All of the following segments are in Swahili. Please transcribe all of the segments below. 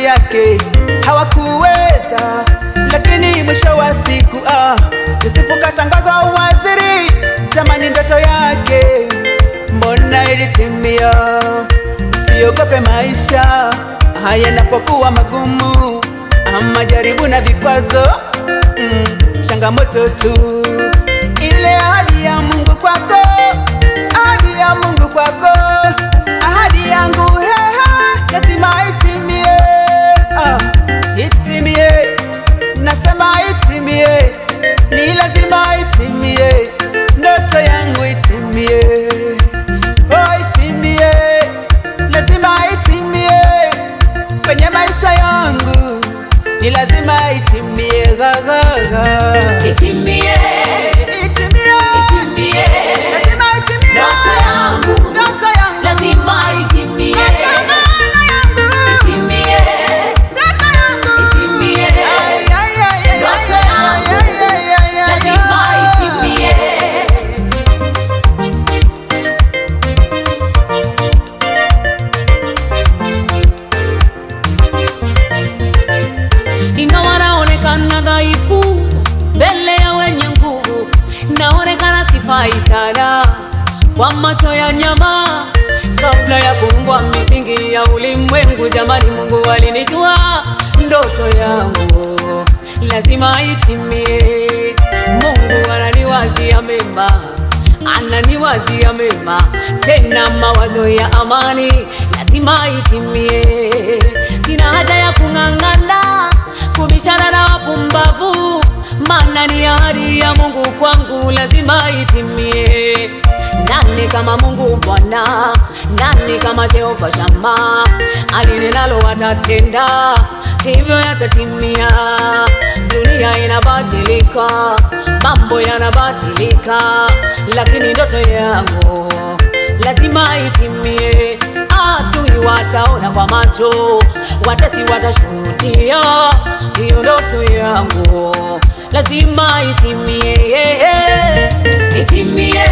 yake hawakuweza, lakini mwisho wa siku Yosefu katangaza waziri. Jamani, ndoto yake mbona ilitimia? Usiogope maisha haya yanapokuwa magumu, majaribu na vikwazo, changamoto tu. Ile ahadi ya Mungu kwako, ahadi ya Mungu kwako, ahadi yangu lazima itimie, itimie, nasema itimie, ni lazima itimie, ndoto yangu itimie, itimie, lazima itimie, kwenye maisha yangu ni lazima itimie, itimie, itimie, itimie, lazima itimie, ndoto yangu lazima itimie, Sana kwa macho ya nyama, kabla ya kuumbwa misingi ya ulimwengu. Jamani, Mungu alinijua, ndoto yangu lazima itimie. Mungu ananiwazia mema, ananiwazia mema, tena mawazo ya amani, lazima itimie. Sina haja ya kung'ang'ana kubishana na wapumbavu, maana ni ahadi ya Mungu kwangu, lazima itimie. Nani kama Mungu Bwana? Nani kama Jehova Shama? Alinenalo atatenda, hivyo yatatimia. Dunia inabadilika, mambo yanabadilika, lakini ndoto yangu lazima itimie. Adui wataona kwa macho, watesi watashuhudia, hiyo ndoto yangu lazima itimie, itimie,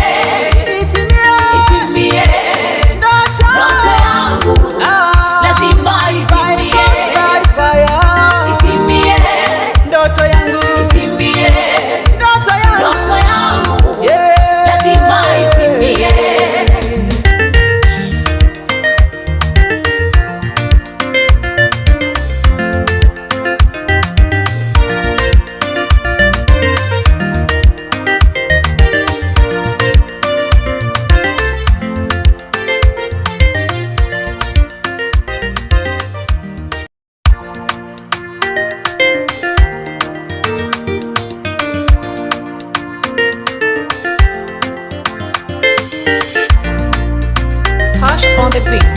itimie, itimie, ndoto yangu lazima itimie, itimie, ndoto yangu itimie, ndoto yangu lazima itimie. On the beat.